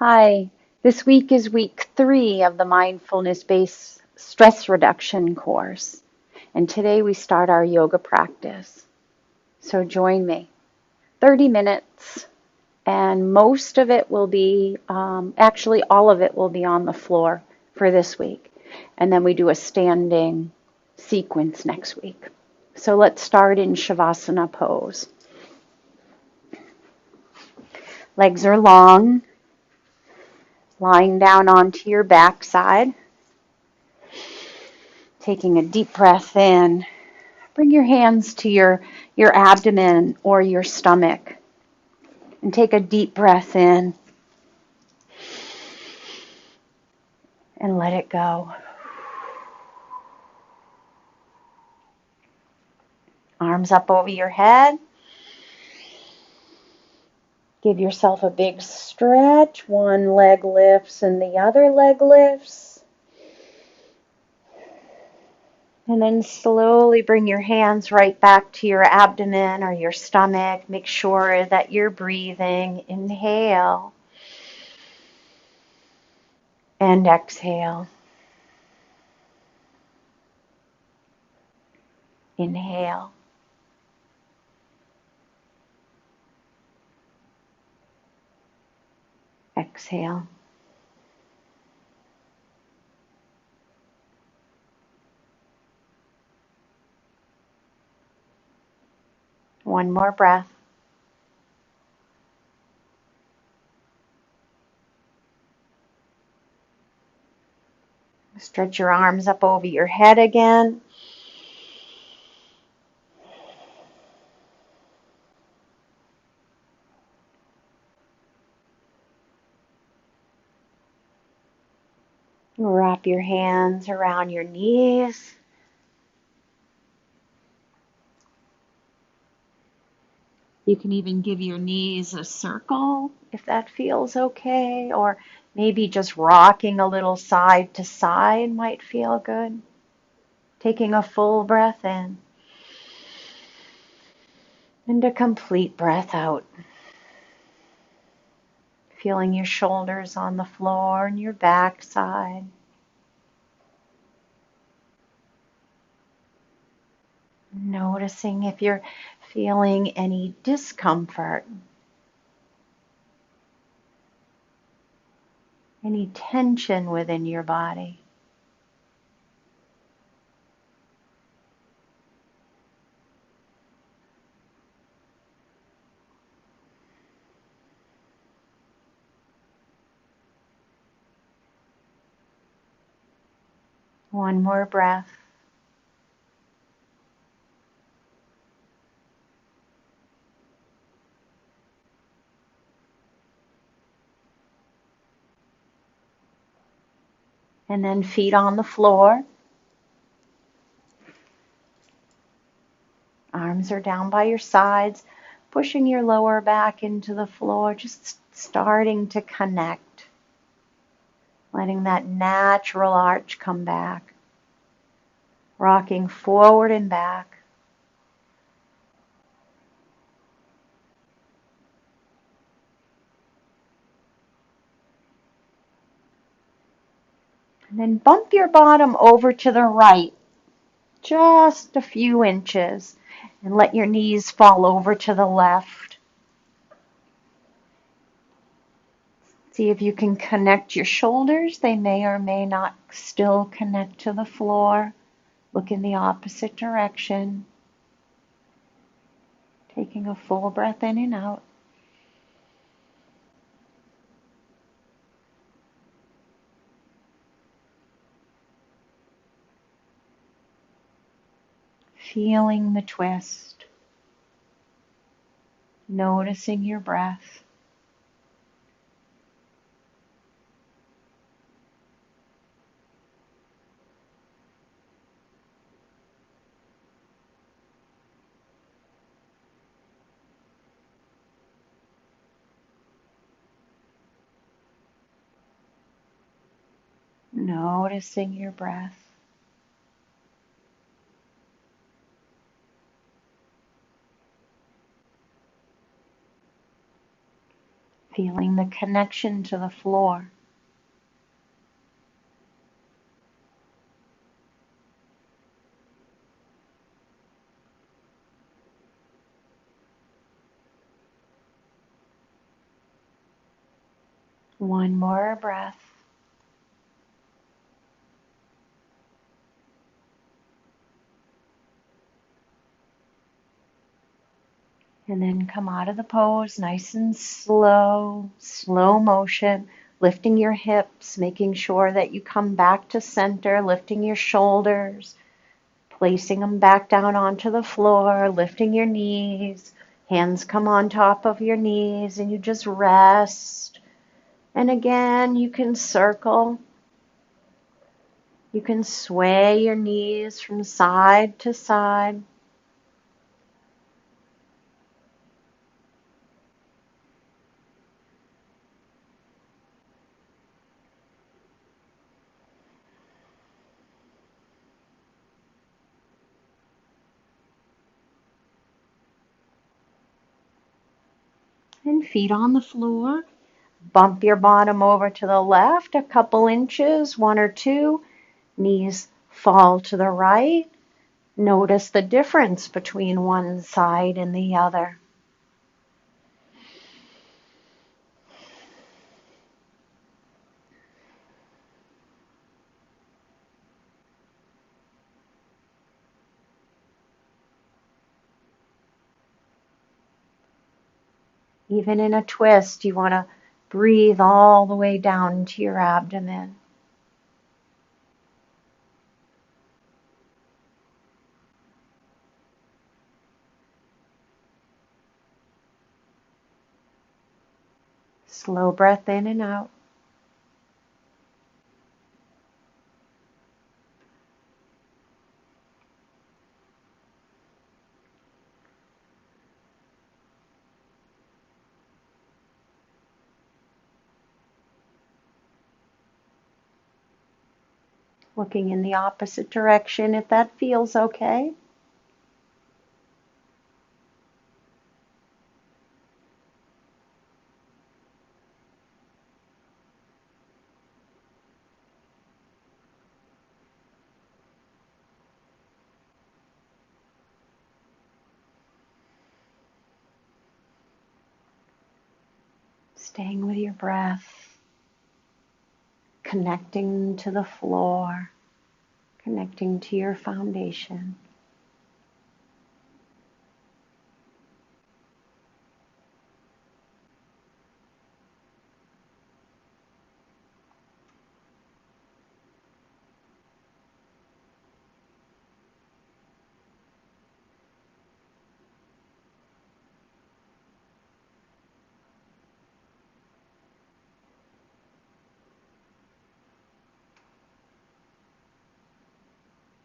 Hi, this week is week 3 of the mindfulness-based stress reduction course. And today we start our yoga practice. So join me. 30 minutes, and most of it will be, actually all of it will be on the floor for this week. And then we do a standing sequence next week. So let's start in Shavasana pose. Legs are long, lying down onto your backside. Taking a deep breath in. Bring your hands to your abdomen or your stomach and take a deep breath in and let it go. Arms up over your head. Give yourself a big stretch. One leg lifts and the other leg lifts. And then slowly bring your hands right back to your abdomen or your stomach. Make sure that you're breathing. Inhale and exhale. Inhale. Exhale. One more breath. Stretch your arms up over your head again. Wrap your hands around your knees. You can even give your knees a circle if that feels okay, or maybe just rocking a little side to side might feel good. Taking a full breath in and a complete breath out. Feeling your shoulders on the floor and your backside. Noticing if you're feeling any discomfort, any tension within your body. One more breath. And then feet on the floor. Arms are down by your sides, pushing your lower back into the floor, just starting to connect. Letting that natural arch come back. Rocking forward and back. And then bump your bottom over to the right, just a few inches, and let your knees fall over to the left. See if you can connect your shoulders. They may or may not still connect to the floor. Look in the opposite direction. Taking a full breath in and out. Feeling the twist. Noticing your breath. Noticing your breath. feeling the connection to the floor. One more breath. And then come out of the pose nice and slow, slow motion, lifting your hips, making sure that you come back to center, lifting your shoulders, placing them back down onto the floor, lifting your knees. Hands come on top of your knees and you just rest. And again, you can circle. You can sway your knees from side to side. And feet on the floor. Bump your bottom over to the left a couple inches, one or two. Knees fall to the right. Notice the difference between one side and the other. Even in a twist, you want to breathe all the way down into your abdomen. Slow breath in and out. Looking in the opposite direction if that feels okay. Staying with your breath, connecting to the floor, connecting to your foundation.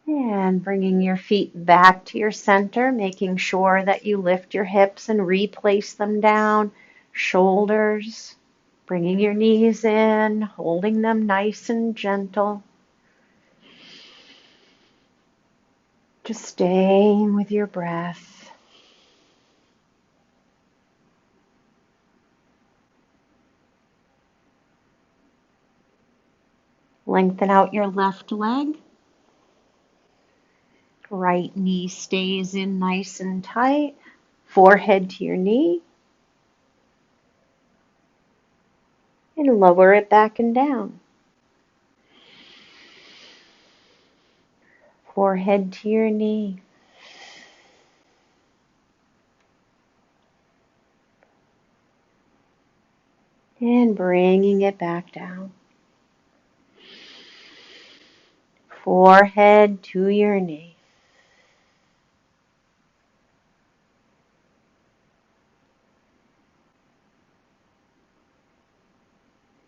And bringing your feet back to your center, making sure that you lift your hips and replace them down. Shoulders, bringing your knees in, holding them nice and gentle. Just staying with your breath. Lengthen out your left leg. Right knee stays in nice and tight. Forehead to your knee. And lower it back and down. Forehead to your knee. And bringing it back down. Forehead to your knee.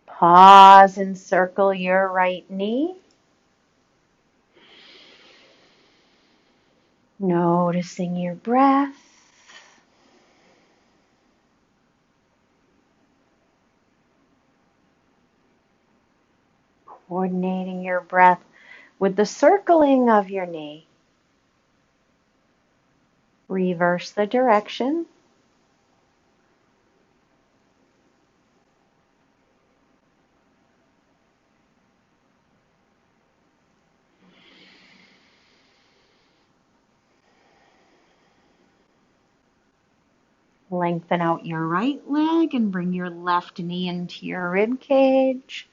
Pause and circle your right knee. Noticing your breath. Coordinating your breath with the circling of your knee. Reverse the direction. Lengthen out your right leg and bring your left knee into your rib cage.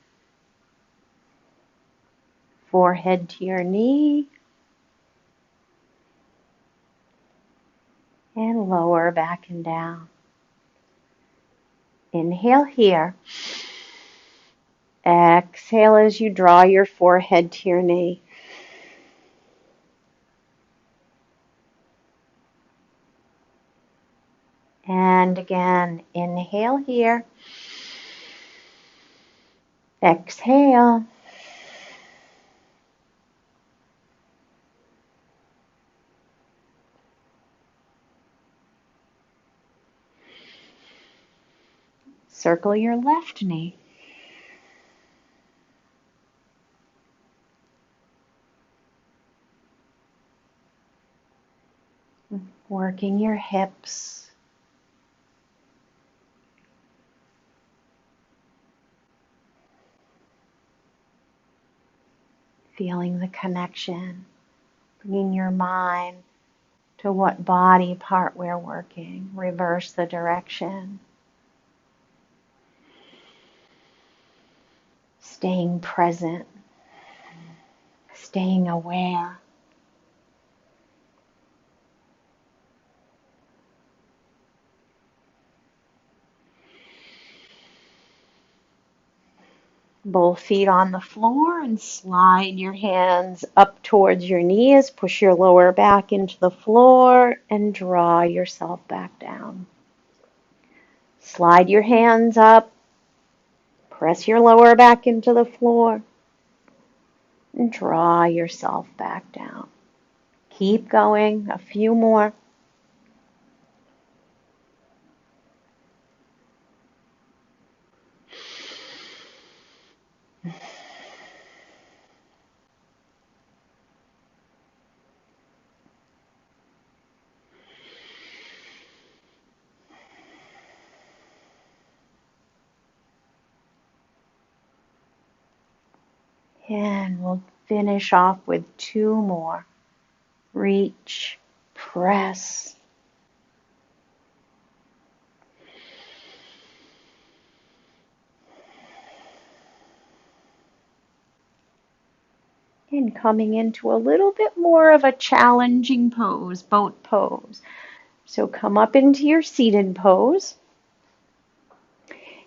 Forehead to your knee. And lower back and down. Inhale here. Exhale as you draw your forehead to your knee. And again, inhale here. Exhale. Circle your left knee. Working your hips. Feeling the connection. Bringing your mind to what body part we're working. Reverse the direction. Staying present. Staying aware. Both feet on the floor and slide your hands up towards your knees. Push your lower back into the floor and draw yourself back down. Slide your hands up. Press your lower back into the floor and draw yourself back down. Keep going. A few more. And we'll finish off with two more. Reach, press. And coming into a little bit more of a challenging pose, boat pose. So come up into your seated pose.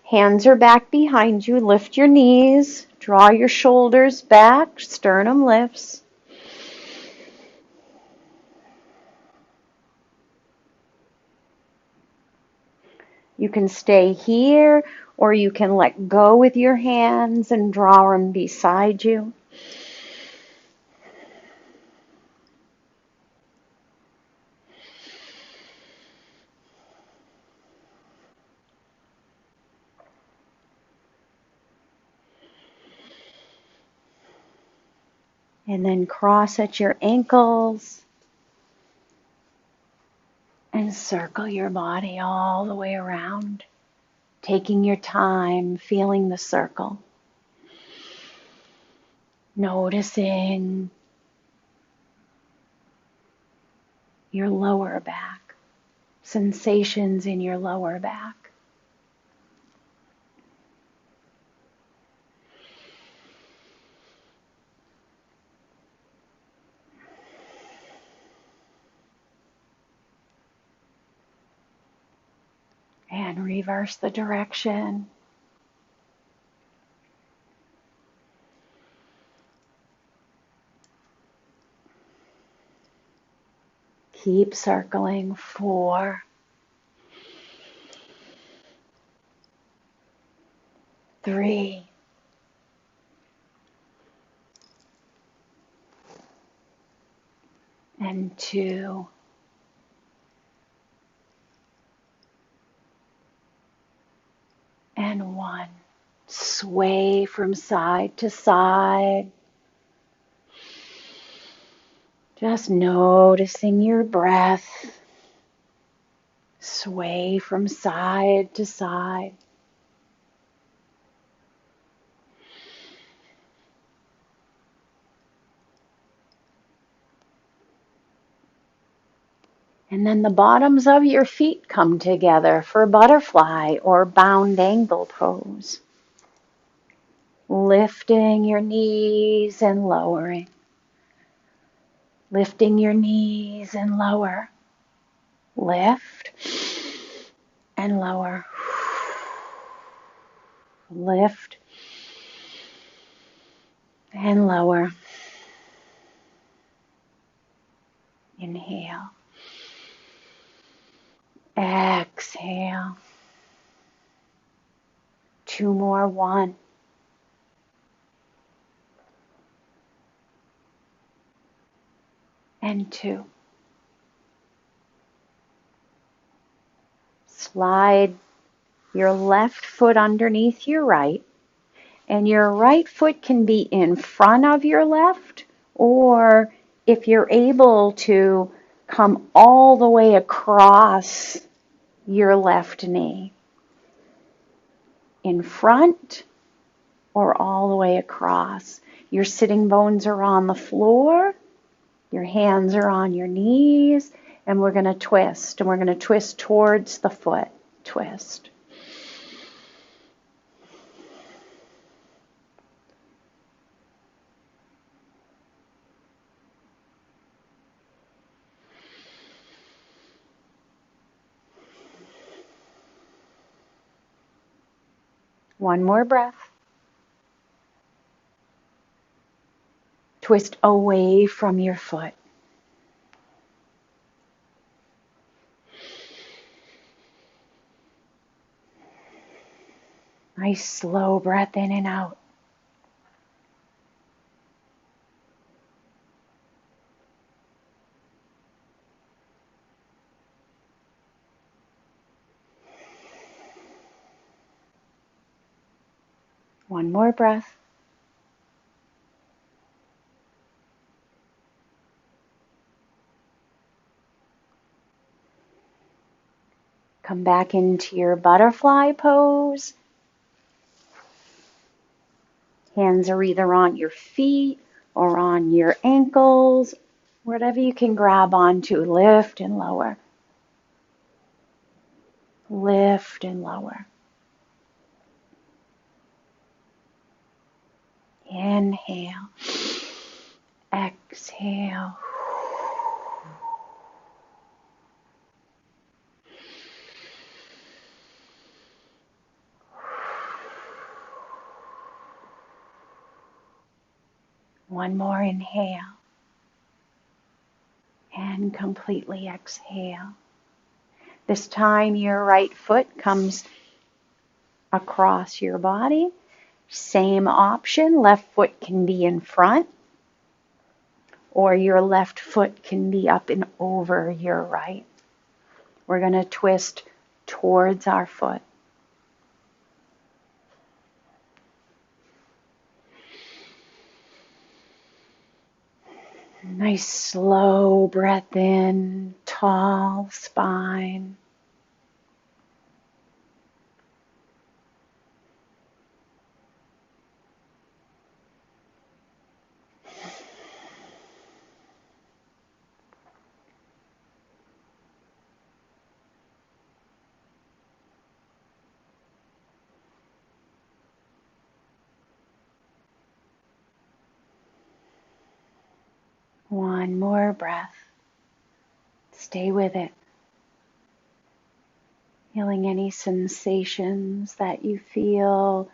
Hands are back behind you. Lift your knees. Draw your shoulders back. Sternum lifts. You can stay here, or you can let go with your hands and draw them beside you. And then cross at your ankles and circle your body all the way around, taking your time, feeling the circle, noticing your lower back, sensations in your lower back. And reverse the direction. Keep circling. 4, 3, and 2, and 1. Sway from side to side. Just noticing your breath. Sway from side to side. And then the bottoms of your feet come together for butterfly or bound angle pose. Lifting your knees and lowering. Lifting your knees and lower. Lift and lower. Lift and lower. Inhale. Exhale. 2 more. 1 and 2. Slide your left foot underneath your right, and your right foot can be in front of your left, or if you're able to, come all the way across your left knee. In front or all the way across. Your sitting bones are on the floor, your hands are on your knees, and we're going to twist, and we're going to twist towards the foot. Twist. One more breath. Twist away from your foot. Nice slow breath in and out. One more breath. Come back into your butterfly pose. Hands are either on your feet or on your ankles, whatever you can grab onto. Lift and lower. Lift and lower. Inhale. Exhale. One more inhale. And completely exhale. This time your right foot comes across your body. Same option. Left foot can be in front, or your left foot can be up and over your right. We're going to twist towards our foot. Nice slow breath in, tall spine. One more breath. Stay with it. Feeling any sensations that you feel,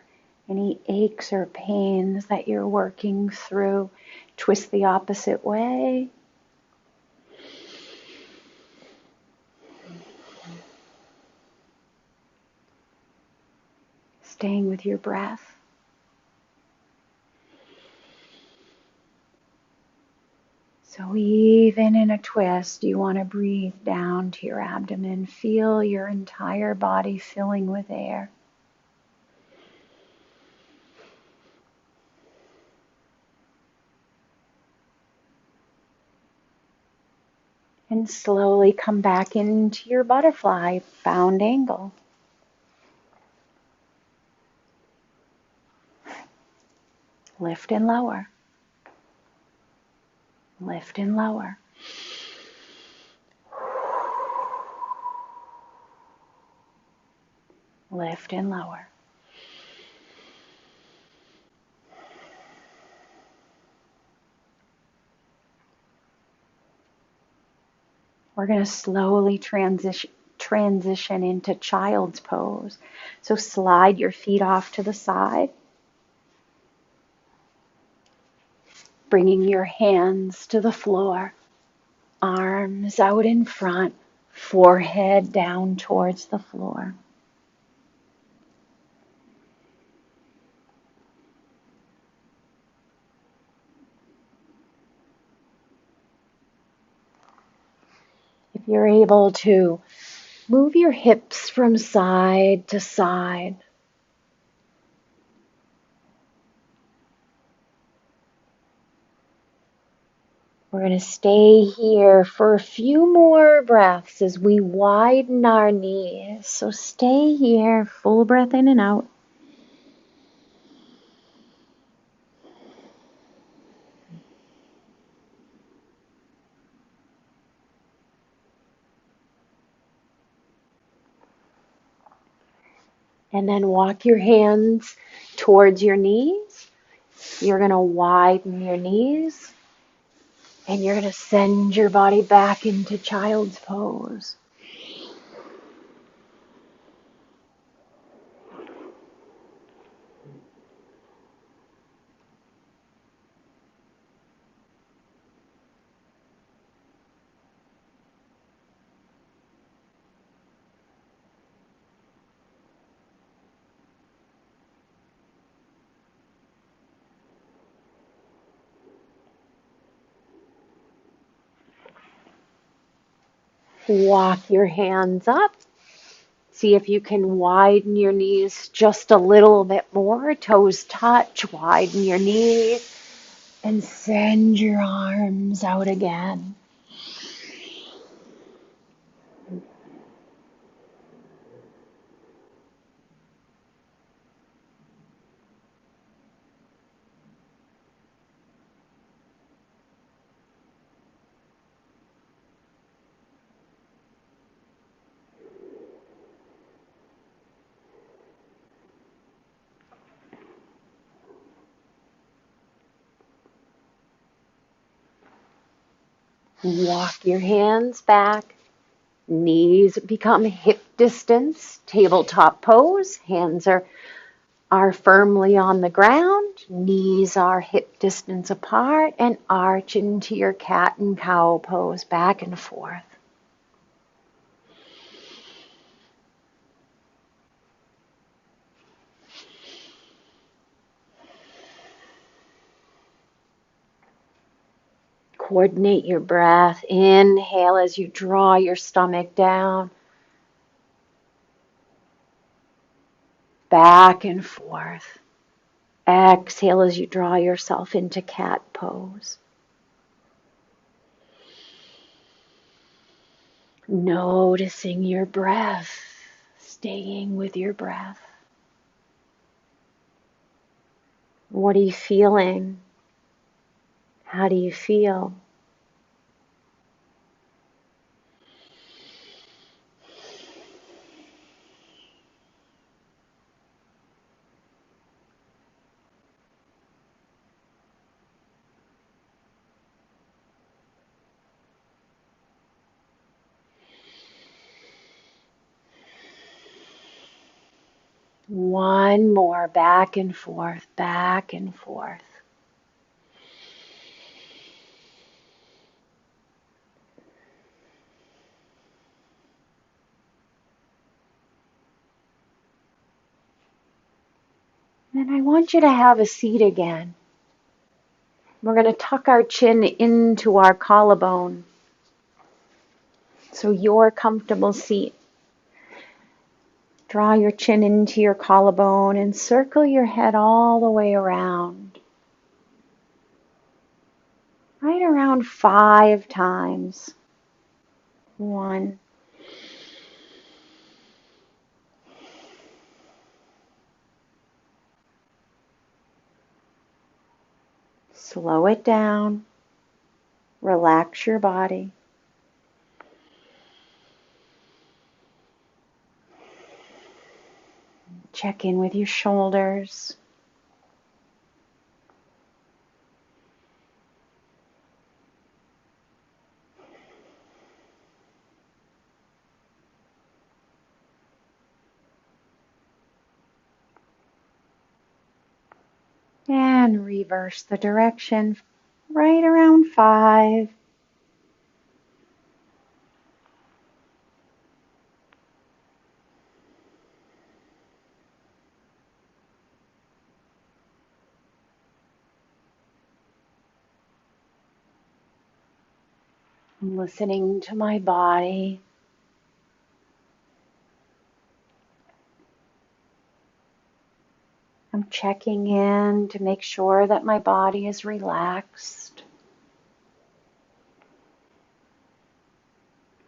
any aches or pains that you're working through. Twist the opposite way. Staying with your breath. So even in a twist, you want to breathe down to your abdomen. Feel your entire body filling with air. And slowly come back into your butterfly bound angle. Lift and lower. Lift and lower. Lift and lower. We're going to slowly transition into child's pose. So slide your feet off to the side, bringing your hands to the floor, arms out in front, forehead down towards the floor. If you're able to, move your hips from side to side. We're going to stay here for a few more breaths as we widen our knees. So stay here, full breath in and out. And then walk your hands towards your knees. You're going to widen your knees. And you're going to send your body back into child's pose. Walk your hands up. See if you can widen your knees just a little bit more. Toes touch, widen your knees, and send your arms out again. Walk your hands back. Knees become hip distance, tabletop pose. Hands are firmly on the ground. Knees are hip distance apart, and arch into your cat and cow pose, back and forth. Coordinate your breath. Inhale as you draw your stomach down. Back and forth. Exhale as you draw yourself into cat pose. Noticing your breath. Staying with your breath. What are you feeling? How do you feel? One more, back and forth, back and forth. And I want you to have a seat again. We're going to tuck our chin into our collarbone. So your comfortable seat. Draw your chin into your collarbone and circle your head all the way around. Right around 5 times. 1. Slow it down. Relax your body. Check in with your shoulders. And reverse the direction right around 5. I'm listening to my body. I'm checking in to make sure that my body is relaxed.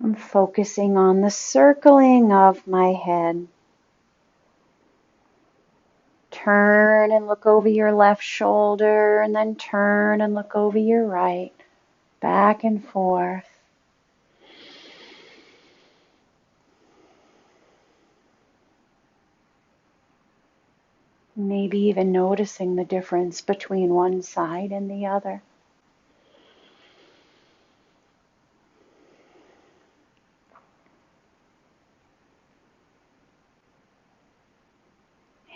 I'm focusing on the circling of my head. Turn and look over your left shoulder, and then turn and look over your right, back and forth. Maybe even noticing the difference between one side and the other.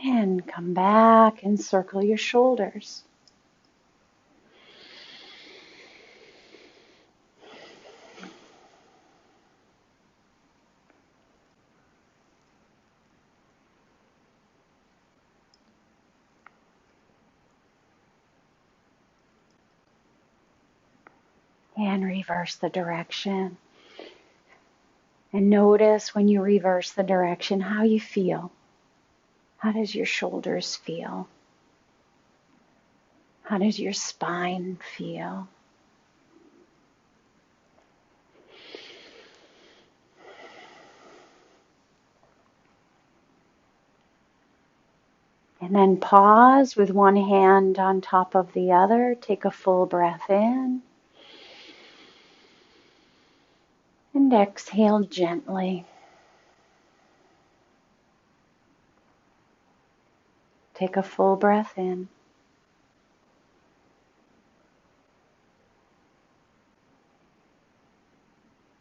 And come back and circle your shoulders. And reverse the direction. And notice when you reverse the direction how you feel. How does your shoulders feel? How does your spine feel? And then pause with one hand on top of the other. Take a full breath in. And exhale gently. Take a full breath in.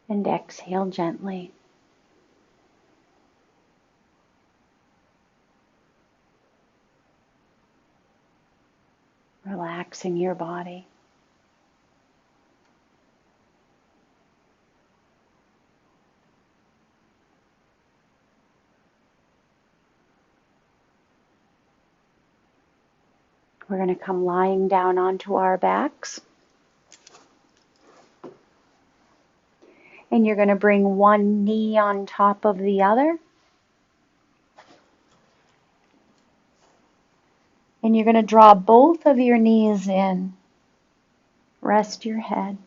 And exhale gently. Relaxing your body. We're going to come lying down onto our backs. And you're going to bring one knee on top of the other. And you're going to draw both of your knees in. Rest your head.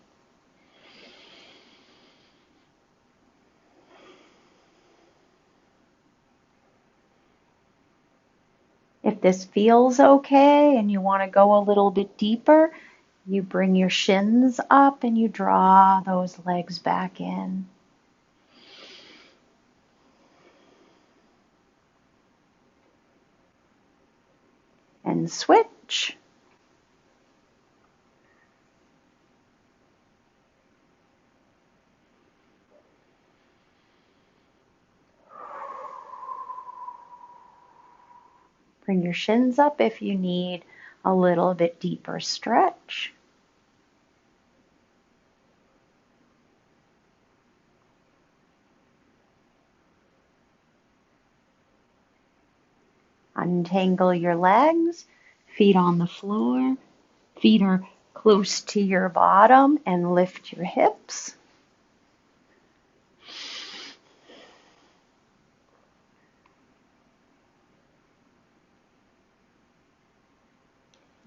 If this feels okay and you want to go a little bit deeper, you bring your shins up and you draw those legs back in. And switch. Bring your shins up if you need a little bit deeper stretch. Untangle your legs, feet on the floor, feet are close to your bottom, and lift your hips.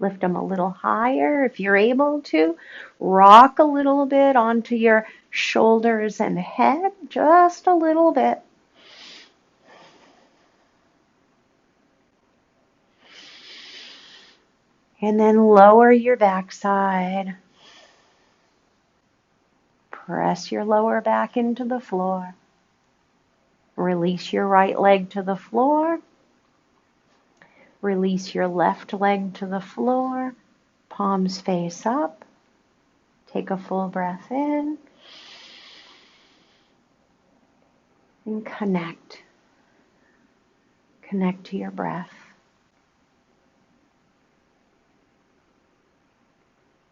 Lift them a little higher if you're able to. Rock a little bit onto your shoulders and head, just a little bit. And then lower your backside. Press your lower back into the floor. Release your right leg to the floor. Release your left leg to the floor, palms face up. Take a full breath in and connect. Connect to your breath.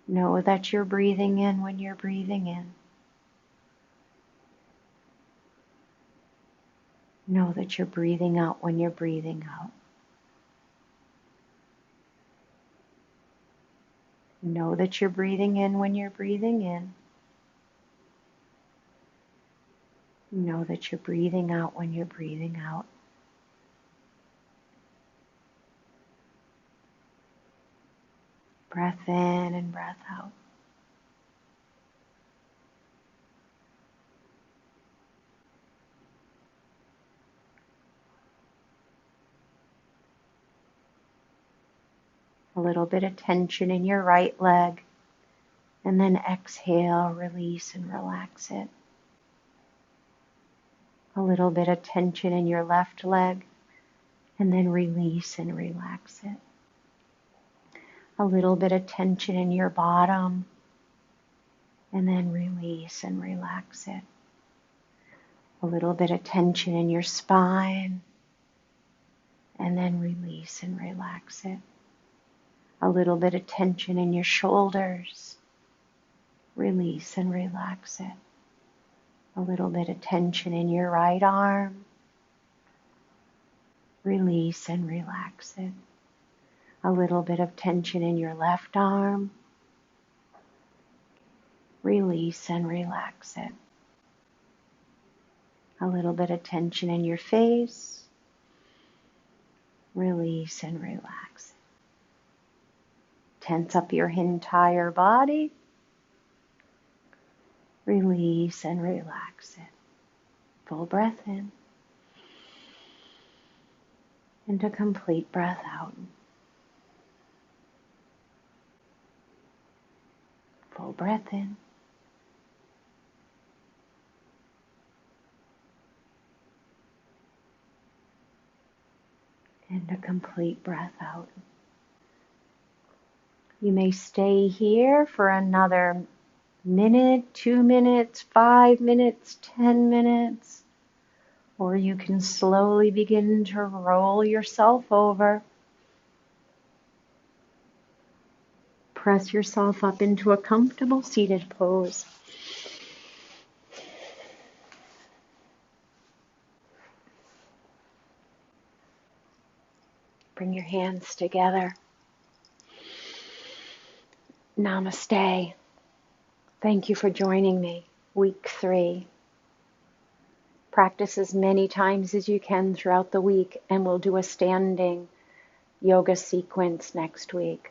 Know that you're breathing in when you're breathing in. Know that you're breathing out when you're breathing out. Know that you're breathing in when you're breathing in. Know that you're breathing out when you're breathing out. Breath in and breath out. A little bit of tension in your right leg, and then exhale, release and relax it. A little bit of tension in your left leg, and then release and relax it. A little bit of tension in your bottom, and then release and relax it. A little bit of tension in your spine, and then release and relax it. A little bit of tension in your shoulders, release and relax it. A little bit of tension in your right arm, release and relax it. A little bit of tension in your left arm, release and relax it. A little bit of tension in your face, release and relax it. Tense up your entire body, release and relax it. Full breath in, and a complete breath out. Full breath in, and a complete breath out. You may stay here for another minute, 2 minutes, 5 minutes, 10 minutes, or you can slowly begin to roll yourself over. Press yourself up into a comfortable seated pose. Bring your hands together. Namaste. Thank you for joining me. Week 3. Practice as many times as you can throughout the week, and we'll do a standing yoga sequence next week.